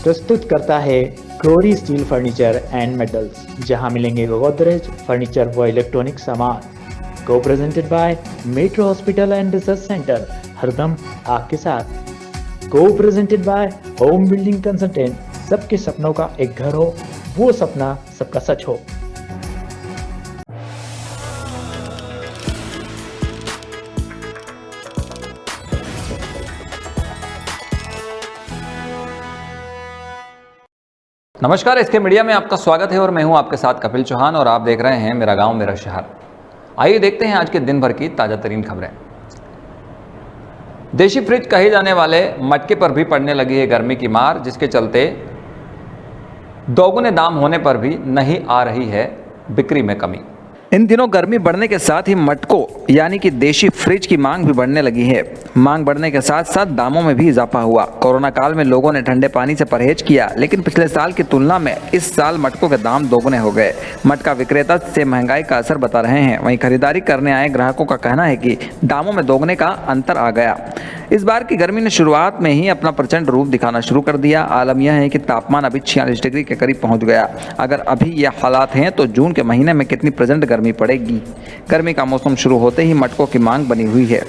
प्रस्तुत करता है Gauri steel furniture and metals, जहां मिलेंगे गोदरेज फर्नीचर व इलेक्ट्रॉनिक सामान। को presented by metro hospital and research centre, हरदम आपके साथ। को presented by home building consultant, सबके सपनों का एक घर हो, वो सपना सबका सच हो। नमस्कार, इसके मीडिया में आपका स्वागत है और मैं हूं आपके साथ कपिल चौहान और आप देख रहे हैं मेरा गांव मेरा शहर। आइए देखते हैं आज के दिन भर की ताज़ा तरीन खबरें। देशी फ्रिज कहे जाने वाले मटके पर भी पड़ने लगी है गर्मी की मार, जिसके चलते दोगुने दाम होने पर भी नहीं आ रही है बिक्री में कमी। इन दिनों गर्मी बढ़ने के साथ ही मटकों यानी कि देशी फ्रिज की मांग भी बढ़ने लगी है। मांग बढ़ने के साथ साथ दामों में भी इजाफा हुआ। कोरोना काल में लोगों ने ठंडे पानी से परहेज किया, लेकिन पिछले साल की तुलना में इस साल मटकों के दाम दोगुने हो गए। मटका विक्रेता से महंगाई का असर बता रहे हैं। वहीं खरीदारी करने आए ग्राहकों का कहना है कि दामों में दोगुने का अंतर आ गया। इस बार की गर्मी ने शुरुआत में ही अपना प्रचंड रूप दिखाना शुरू कर दिया। आलम यह है कि तापमान अभी 46 डिग्री के करीब पहुंच गया। अगर अभी ये हालात हैं तो जून के महीने में कितनी प्रचंड गर्मी पड़ेगी। गर्मी का मौसम शुरू होते ही मटकों की मांग बनी हुई है।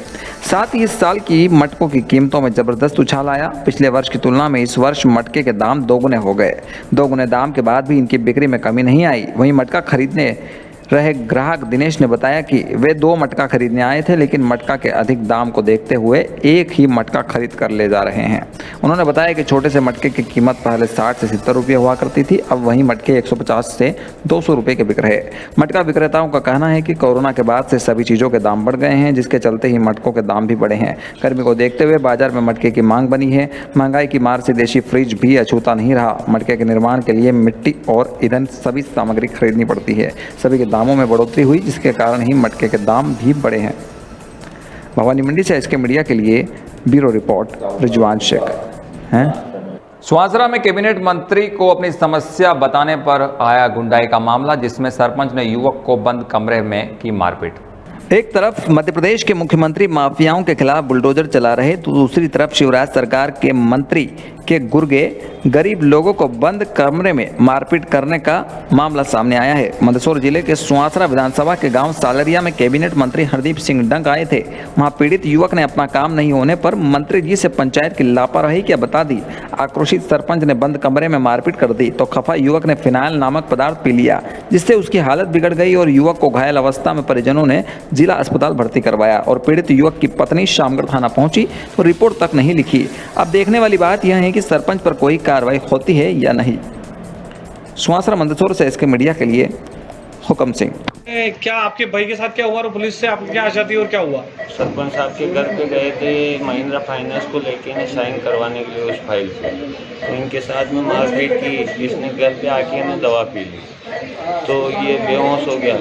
साथ ही इस साल की मटकों की कीमतों में जबरदस्त उछाल आया। पिछले वर्ष की तुलना में इस वर्ष मटके के दाम दोगुने हो गए। दोगुने दाम के बाद भी इनकी बिक्री में कमी नहीं आई। वहीं मटका खरीदने रहे ग्राहक दिनेश ने बताया कि वे 2 मटका खरीदने आए थे, लेकिन मटका के अधिक दाम को देखते हुए एक ही मटका खरीद कर ले जा रहे हैं। उन्होंने बताया कि छोटे से मटके की कीमत पहले 60 से 70 रुपये हुआ करती थी, अब वहीं मटके 150 से 200 रुपये के बिक रहे। मटका विक्रेताओं का कहना है कि कोरोना के बाद से सभी चीज़ों के दाम बढ़ गए हैं, जिसके चलते ही मटकों के दाम भी बढ़े हैं। गर्मी को देखते हुए बाजार में मटके की मांग बनी है। महंगाई की मार से देशी फ्रिज भी अछूता नहीं रहा। मटके के निर्माण के लिए मिट्टी और ईंधन सभी सामग्री खरीदनी पड़ती है। सभी के दामों में बढ़ोतरी हुई, जिसके कारण ही मटके के दाम भी बढ़े हैं। भवानी मंडी से इसके मीडिया के लिए ब्यूरो रिपोर्ट रिजवान शेख हैं। सुहासरा में कैबिनेट मंत्री को अपनी समस्या बताने पर आया गुंडाई का मामला, जिसमें सरपंच ने युवक को बंद कमरे में की मारपीट। एक तरफ मध्य प्रदेश के मुख्यमंत्री माफियाओं के खिलाफ बुलडोजर चला रहे, तो दूसरी तरफ शिवराज सरकार के मंत्री के गुर्गे गरीब लोगों को बंद कमरे में मारपीट करने का मामला सामने आया है। मंदसौर जिले के सुहासरा विधानसभा के गांव सालरिया में कैबिनेट मंत्री हरदीप सिंह डंग आए थे। वहां पीड़ित युवक ने अपना काम नहीं होने पर मंत्री जी से पंचायत की लापरवाही क्या बता दी। आक्रोशित सरपंच ने बंद कमरे में मारपीट कर दी, तो खफा युवक ने फिनाइल नामक पदार्थ पी लिया, जिससे उसकी हालत बिगड़ गई और युवक को घायल अवस्था में परिजनों ने जिला अस्पताल भर्ती करवाया और पीड़ित युवक की पत्नी शामगढ़ थाना पहुंची तो रिपोर्ट तक नहीं लिखी। अब देखने वाली बात यह है कि सरपंच पर कोई कार्रवाई होती है या नहीं। सुहासरा मंदसौर से इसके मीडिया के लिए हुक्म सिंह। क्या आपके भाई के साथ क्या हुआ और पुलिस से आपकी क्या आशा थी और क्या हुआ? सरपंच साहब के घर पे गए थे महिंद्रा फाइनेंस को लेके इन्हें साइन करवाने के लिए उस फाइल पे, तो इनके साथ में मारपीट की। इसने घर पे आके इन्हें दवा पी ली तो ये बेहोश हो गया।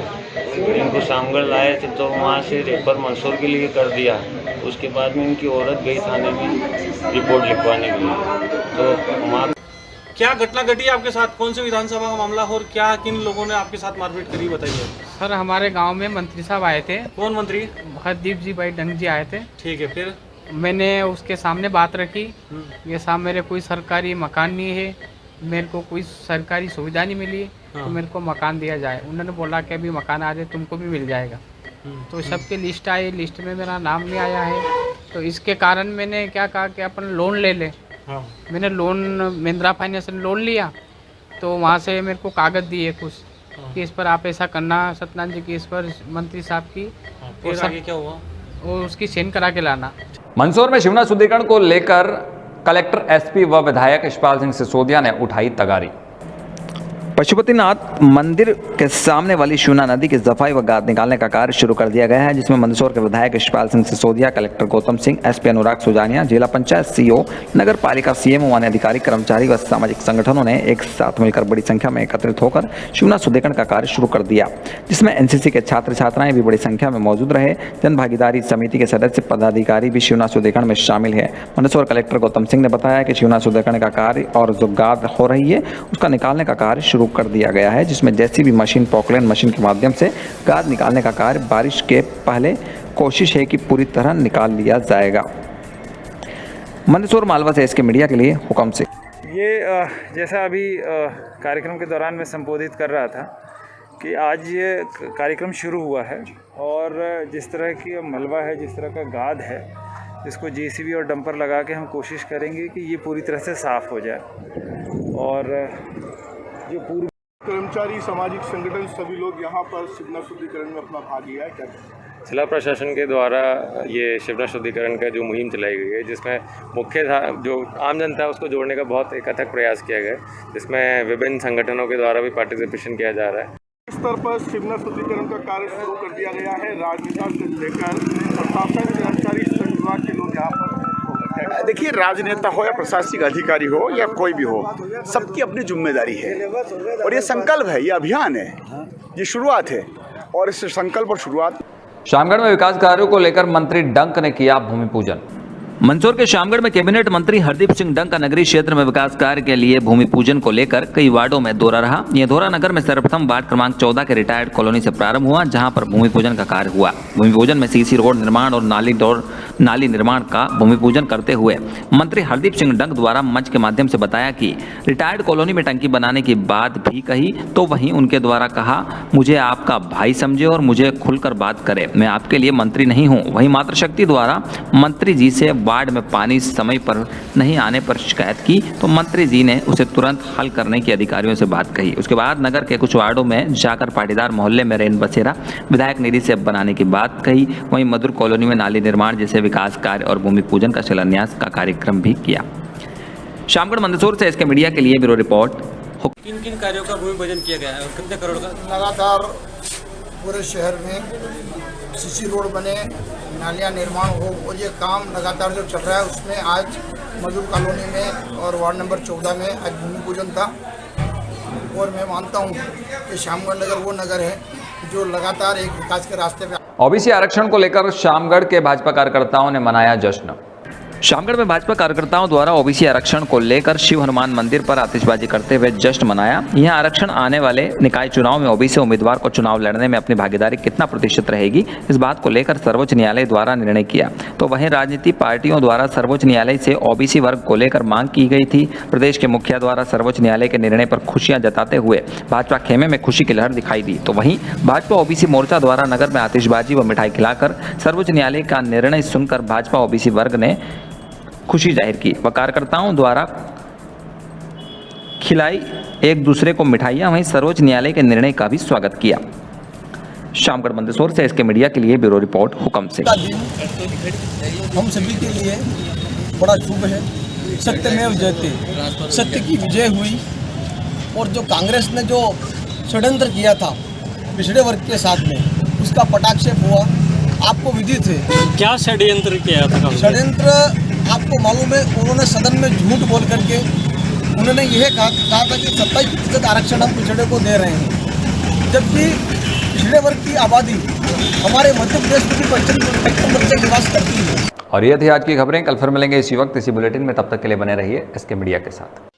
इनको शामगढ़ लाए थे तो वहाँ से रेफर मंदसौर के लिए कर दिया। उसके बाद में इनकी औरत गई थाने में रिपोर्ट लिखवाने के लिए। तो वहाँ क्या घटना घटी आपके साथ? कौन से विधानसभा का मामला और क्या किन लोगों ने आपके साथ मारपीट करी, बताइए। सर, हमारे गांव में मंत्री साहब आए थे। कौन मंत्री? हरदीप जी भाई डंग जी आए थे। ठीक है, फिर मैंने उसके सामने बात रखी। ये साहब, मेरे कोई सरकारी मकान नहीं है, मेरे को कोई सरकारी सुविधा नहीं मिली, तो मेरे को मकान दिया जाए। उन्होंने बोला कि अभी मकान आ जाए तुमको भी मिल जाएगा। तो सबके लिस्ट आई, लिस्ट में मेरा नाम नहीं आया है। तो इसके कारण मैंने क्या कहा कि अपन लोन ले लें। मैंने लोन महिंद्रा फाइनेंस से लोन लिया, तो वहाँ से मेरे को कागज़ दिए कुछ कि इस पर आप ऐसा करना, सत्यनारायण जी की इस पर मंत्री साहब की। फिर आगे क्या हुआ? और उसकी सेन करा के लाना। मंदसौर में शिवनाथ शुद्धिकरण को लेकर कलेक्टर, एसपी व विधायक यशपाल सिंह सिसोदिया ने उठाई तगारी। पशुपतिनाथ मंदिर के सामने वाली शूना नदी की सफाई व गाद निकालने का कार्य शुरू कर दिया गया है, जिसमें मंदसौर के विधायक यशपाल सिंह सिसोदिया, कलेक्टर गौतम सिंह, एसपी अनुराग सुजानिया, जिला पंचायत सीओ, नगर पालिका सीएमओ, अन्य अधिकारी, कर्मचारी व सामाजिक संगठनों ने एक साथ मिलकर बड़ी संख्या में एकत्रित होकर शिवनाथ शुद्धिकरण का कार्य शुरू कर दिया, जिसमें एनसीसी के छात्र छात्राएं भी बड़ी संख्या में मौजूद रहे। जन भागीदारी समिति के सदस्य पदाधिकारी भी शिवनाथ शुद्धिकरण में शामिल है। मंदसौर कलेक्टर गौतम सिंह ने बताया कि शिवनाथ शुद्धिकरण का कार्य और जो गाद हो रही है उसका निकालने का कार्य शुरू कर दिया गया है, जिसमें जेसीबी मशीन, पॉकलैंड मशीन के माध्यम से गाद निकालने का कार्य बारिश के पहले कोशिश है कि पूरी तरह निकाल लिया जाएगा। मंदसौर मालवा से इसके मीडिया के लिए हुक्म सिंह। ये जैसा अभी कार्यक्रम के दौरान मैं संबोधित कर रहा था कि आज ये कार्यक्रम शुरू हुआ है और जिस तरह की मलबा है, जिस तरह का गाद है, इसको जेसीबी और डंपर लगा के हम कोशिश करेंगे कि ये पूरी तरह से साफ़ हो जाए। और जो पूर्व कर्मचारी, सामाजिक संगठन सभी लोग यहाँ पर शिवना शुद्धिकरण में अपना भाग लिया है। क्या जिला प्रशासन के द्वारा ये शिवना शुद्धिकरण का जो मुहिम चलाई गई है, जिसमें मुख्य जो आम जनता है उसको जोड़ने का बहुत एक अथक प्रयास किया गया है, जिसमें विभिन्न संगठनों के द्वारा भी पार्टिसिपेशन किया जा रहा है। इस स्तर पर शिवना शुद्धिकरण का कार्य शुरू कर दिया गया है। राजनेता से लेकर प्रशासन, कर्मचारी संघ विभाग के लोग यहाँ पर। देखिए, राजनेता हो या प्रशासनिक अधिकारी हो या कोई भी हो, सबकी अपनी जिम्मेदारी है और ये संकल्प है, ये अभियान है, ये शुरुआत है और इस संकल्प और शुरुआत। शामगढ़ में विकास कार्यों को लेकर मंत्री डंक ने किया भूमि पूजन। मंदसौर के शामगढ़ में कैबिनेट मंत्री हरदीप सिंह डंक का नगरीय क्षेत्र में विकास कार्य के लिए भूमि पूजन को लेकर कई वार्डों में दौरा रहा। यह दौरा नगर में सर्वप्रथम वार्ड क्रमांक 14 के रिटायर्ड कॉलोनी से प्रारंभ हुआ, जहां पर भूमि पूजन का कार्य हुआ। भूमि पूजन में सीसी रोड निर्माण और नाली निर्माण का भूमि पूजन करते हुए मंत्री हरदीप सिंह डंक द्वारा मंच के माध्यम से बताया कि रिटायर्ड कॉलोनी में टंकी बनाने की बात भी कही, तो वहीं उनके द्वारा कहा, मुझे आपका भाई समझे और मुझे खुलकर बात करे, मैं आपके लिए मंत्री नहीं हूँ। वहीं मातृशक्ति द्वारा मंत्री जी से वार्ड में पानी समय पर नहीं आने पर शिकायत की, तो मंत्री जी ने उसे तुरंत हल करने की अधिकारियों से बात कही। उसके बाद नगर के कुछ वार्डों में जाकर पाटीदार मोहल्ले में रेन बसेरा विधायक निधि से बनाने की बात कही। वहीं मधुर कॉलोनी में नाली निर्माण जैसे विकास कार्य और भूमि पूजन का शिलान्यास का कार्यक्रम भी किया। शामगढ़ मंदसौर से इसके मीडिया के लिए ब्यूरो रिपोर्ट। किन किन कार्यों का भूमि पूजन किया गया है और कितने करोड़ का? लगातार पूरे शहर में सीसी रोड बने, नालियाँ निर्माण हो, और ये काम लगातार जो चल रहा है उसमें आज मधुर कॉलोनी में और वार्ड नंबर 14 में आज भूमि पूजन था। और मैं मानता हूँ कि शामगढ़ नगर वो नगर है जो लगातार एक विकास के रास्ते पे। ओबीसी आरक्षण को लेकर शामगढ़ के भाजपा कार्यकर्ताओं ने मनाया जश्न। शामगढ़ में भाजपा कार्यकर्ताओं द्वारा ओबीसी आरक्षण को लेकर शिव हनुमान मंदिर पर आतिशबाजी करते हुए जश्न मनाया। यहां आरक्षण आने वाले निकाय चुनाव में ओबीसी उम्मीदवार को चुनाव लड़ने में अपनी भागीदारी कितना प्रतिशत रहेगी, इस बात को लेकर सर्वोच्च न्यायालय द्वारा निर्णय किया। तो वहीं राजनीतिक पार्टियों द्वारा सर्वोच्च न्यायालय से ओबीसी वर्ग को लेकर मांग की गई थी। प्रदेश के मुखिया द्वारा सर्वोच्च न्यायालय के निर्णय पर खुशियां जताते हुए भाजपा खेमे में खुशी की लहर दिखाई दी। तो वहीं भाजपा ओबीसी मोर्चा द्वारा नगर में आतिशबाजी व मिठाई खिलाकर सर्वोच्च न्यायालय का निर्णय सुनकर भाजपा ओबीसी वर्ग ने खुशी जाहिर की व कार्यकर्ताओं द्वारा खिलाई एक दूसरे को मिठाइयां। वहीं सर्वोच्च न्यायालय के निर्णय का भी स्वागत किया। शामगढ़ मंदसौर से इसके मीडिया के लिए ब्यूरो रिपोर्ट हुकम सिंह। हम सभी के लिए बड़ा शुभ है। सत्यमेव जयते, सत्य की विजय हुई। और जो कांग्रेस ने जो षड्यंत्र किया था पिछड़े वर्ग के साथ में, उसका पटाक्षेप हुआ। आपको विदित है क्या षड्यंत्र किया था? षड्यंत्र आपको मालूम है, उन्होंने सदन में झूठ बोल करके उन्होंने यह कहा था कि 27% आरक्षण हम पिछड़े को दे रहे हैं, जबकि पिछड़े वर्ग की आबादी हमारे मध्य प्रदेश में भी 55% निवास करती है। और ये थी आज की खबरें। कल फिर मिलेंगे इसी वक्त इसी बुलेटिन में। तब तक के लिए बने रहिए इसके मीडिया के साथ।